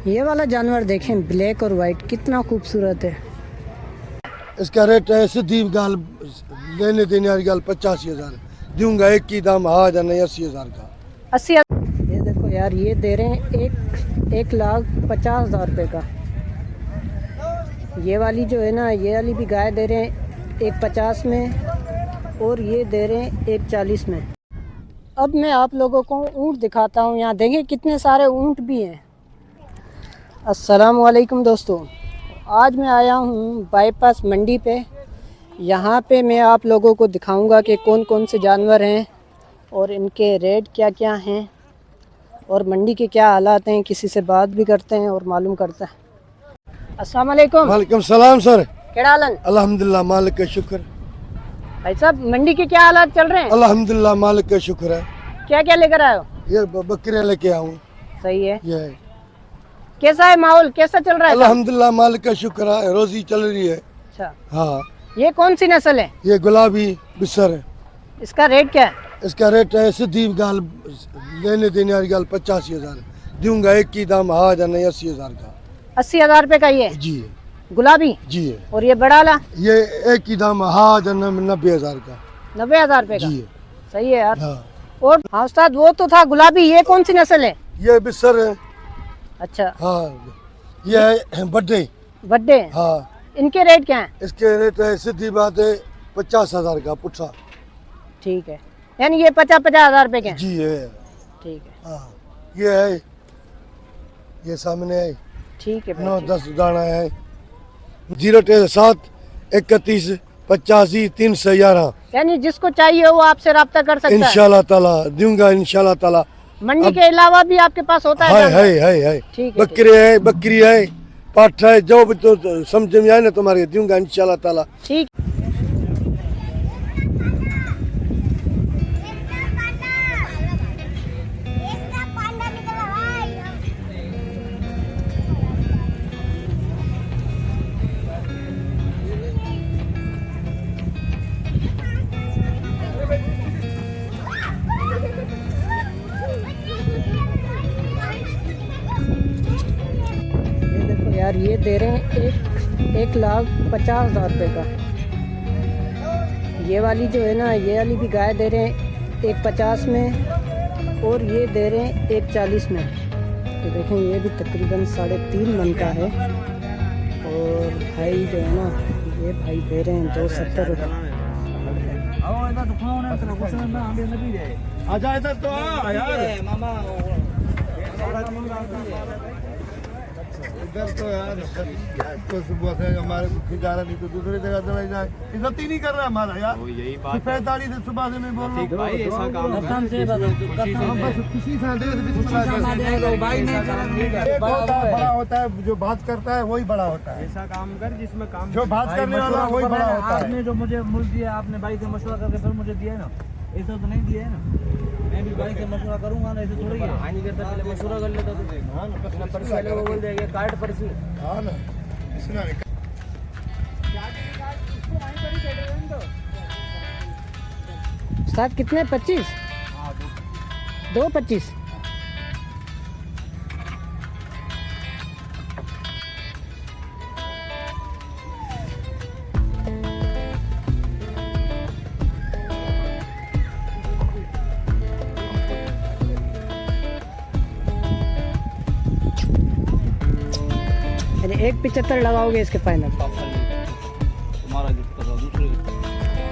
ये वाला जानवर देखें, ब्लैक और वाइट, कितना खूबसूरत है। इसका रेट है सीधी गाल लेने देने वाली गाल 85,000 दूंगा। एक की दाम आ जाना 80,000 का। 80,000। ये देखो यार, ये दे रहे हैं 1,50,000 रुपये का। ये वाली जो है ना, ये वाली भी गाय दे रहे हैं 1,50 में और ये दे रहे हैं 1,40 में। अब मैं आप लोगों को ऊँट दिखाता हूँ। यहाँ देखें कितने सारे ऊँट भी हैं। अस्सलाम वालेकुम दोस्तों, आज मैं आया हूँ बाईपास मंडी पे। यहाँ पे मैं आप लोगों को दिखाऊंगा कि कौन कौन से जानवर हैं और इनके रेट क्या क्या हैं और मंडी के क्या हालात हैं। किसी से बात भी करते हैं और मालूम करते हैं। अस्सलाम वालेकुम। वालेकुम सलाम सर। क्या हाल है? अल्हम्दुलिल्लाह, मालिक का शुक्र। भाई साहब, मंडी के क्या हालात चल रहे हैं? अल्हम्दुलिल्लाह, मालिक का शुक्र है। क्या क्या लेकर आए हो? ये बकरियां लेके आऊँ। सही है। ये है। कैसा है माहौल, कैसा चल रहा है? अल्हम्दुलिल्लाह, मालिक का शुक्र है, रोजी चल रही है। अच्छा, हाँ। ये कौन सी नस्ल है? ये गुलाबी बिसर है। इसका रेट क्या है? इसका रेट है सीधी गाल लेने देने वाली गाल 85,000 दूंगा। एक की दाम आ जाना 80,000 का। 80,000 रुपये का ये जी गुलाबी। जी है। और ये बड़ा वाला? ये एक की दाम आ जाना 90,000 का। 90,000 रुपये का। जी है। सही है यार। हाँ। और हाँ उस्ताद, वो तो था गुलाबी, ये कौन सी नस्ल है? ये बिसर है। अच्छा, हाँ। ये है बड्डे। बड्डे। हाँ। इनके रेट क्या है? इसके रेट है सीधी बात है 50,000 का पुट्ठा। ठीक है, यानी ये 50,000 रुपये के हैं। जी है। ठीक है। हाँ। ये है, ये सामने है। ठीक है भाई, 9-10 दाना है। 037 31 85 311। यानी जिसको चाहिए वो आपसे रब्ता कर सकता है। इंशाल्लाह ताला दूंगा, इंशाल्लाह ताला। मंडी के अलावा भी आपके पास होता है? है। ठीक है। बकरी है, पाठ है, जो भी तो समझ में आए ना तुम्हारे दूंगा इंशाल्लाह ताला। ठीक। ये देखो यार, ये दे रहे हैं 1,50,000 रुपये का। ये वाली जो है ना, ये वाली भी गाय दे रहे हैं 1,50 में और ये दे रहे हैं 1,40 में। तो देखें, ये भी तकरीबन 3.5 मन का है। और भाई जो है ना, ये भाई दे रहे हैं 270 रुपये। आजा इधर तो आ यार। इधर तो यार तो सुबह से हमारे गुजारा नहीं तो दूसरी जगह चले जाए। इज्जत ही नहीं कर रहा हमारा यार। यही बात 45 से सुबह से मैं बोल रहा हूँ भाई, ऐसा काम बस खुशी से बड़ा होता है। जो बात करता है वही बड़ा होता है। ऐसा काम कर जिसमें काम, जो बात करने वाला वही बड़ा होता है। आपने जो मुझे मुल्क दिया, आपने भाई से मशवरा करके फिर मुझे दिया है ना, ऐसा तो नहीं दिया है ना। मैं भी भाई से मशवरा करूंगा ना, ऐसे थोड़ी है। नहीं करता, पहले मशवरा कर लेता तो पर्ची वाले को बोल देगा कार्ड पर्ची। हाँ ना, इसना साथ कितने? 25? 2,25। यानी 1,75 लगाओगे इसके फाइनल? तुम्हारा दूसरे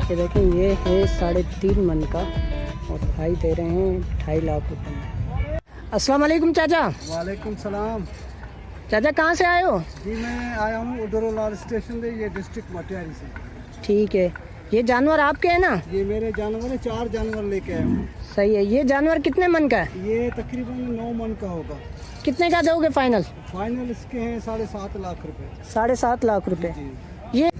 ये देखें, ये है 3.5 मन का और भाई दे रहे हैं 2.5 लाख रुपये। अस्सलाम वालेकुम चाचा। वालेकुम सलाम चाचा, कहाँ से आए हो? जी, मैं आया हूँ उधर स्टेशन से, ये डिस्ट्रिक्ट मटियारी से। ठीक है। ये जानवर आपके हैं ना? ये मेरे जानवर है, 4 जानवर लेके आया हूँ। सही है। ये जानवर कितने मन का है? ये तकरीबन 9 मन का होगा। कितने का दोगे फाइनल? फाइनल इसके हैं 7.5 लाख रुपए। 7.5 लाख रुपए। जी। ये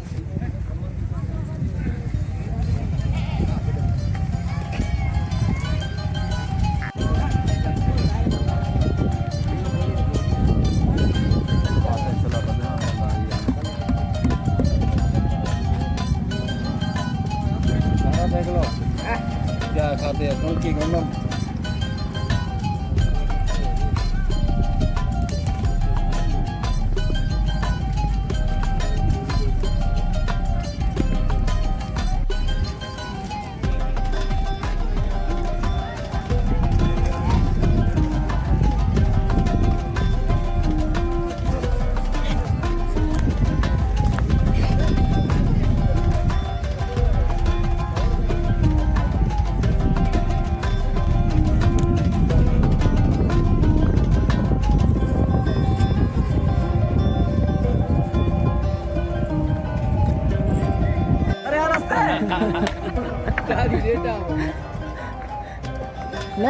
क्या खाते हैं कौन की गंदम।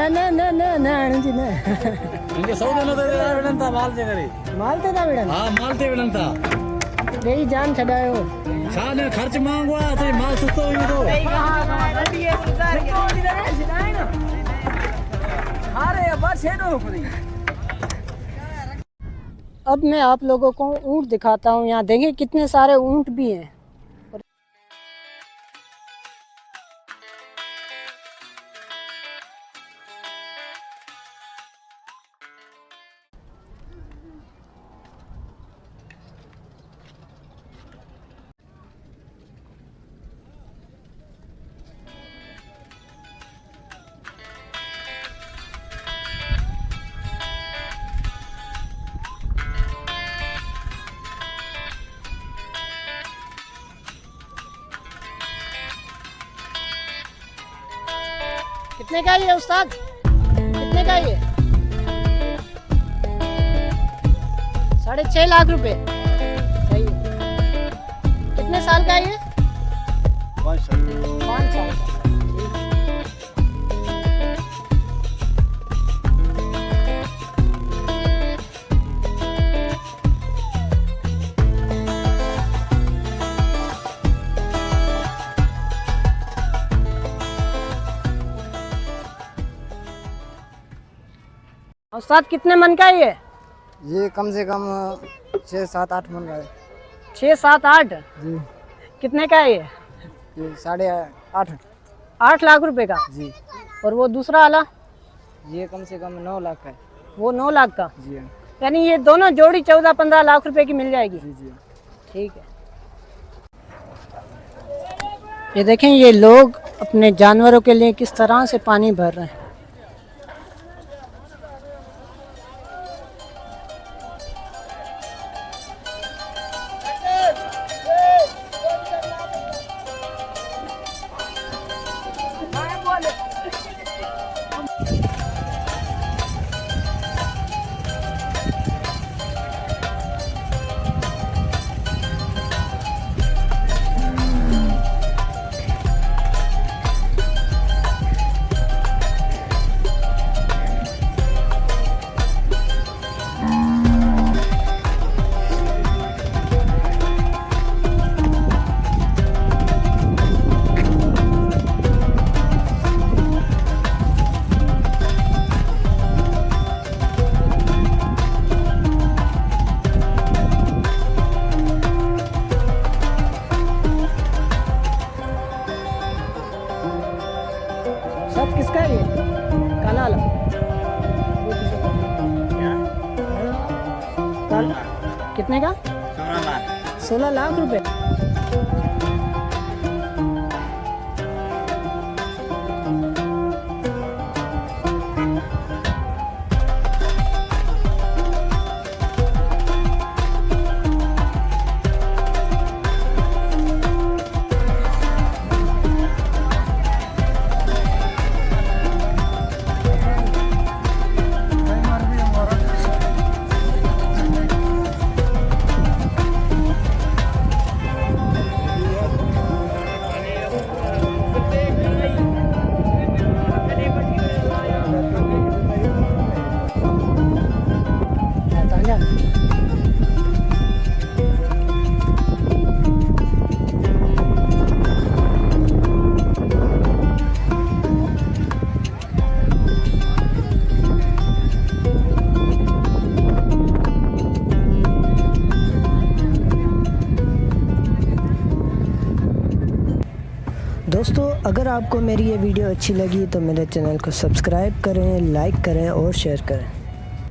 ना ना ना ना आनंद जी ना इनके 100 देना तो विलन था माल जे करे मालते था मैडम हां माल ते विलन था यही जान छड़ायो शान खर्च मांगवा तो माल सुस्तो हुई तो अरे बस हेडो अब मैं आप लोगों को ऊँट दिखाता हूँ। यहाँ देखें कितने सारे ऊँट भी हैं। कितने का ये उस्ताद? कितने का ये? 6.5 लाख रुपए। सही है। कितने साल का है ये? 5 साल का। उस्ताद कितने मन का है ये? ये कम से कम 6-7-8 मन का है 6-7-8। जी। कितने का है ये? ये 8.5 8 लाख रुपए का। जी। और वो दूसरा वाला? ये कम से कम 9 लाख का है। वो 9 लाख का। जी हाँ। यानी ये दोनों जोड़ी 14-15 लाख रुपए की मिल जाएगी। जी जी। ठीक है। ये देखें ये लोग अपने जानवरों के लिए किस तरह से पानी भर रहे हैं। सब किसका है ये? काला वाला? कितने का? 16 लाख रुपए। दोस्तों अगर आपको मेरी ये वीडियो अच्छी लगी तो मेरे चैनल को सब्सक्राइब करें, लाइक करें और शेयर करें।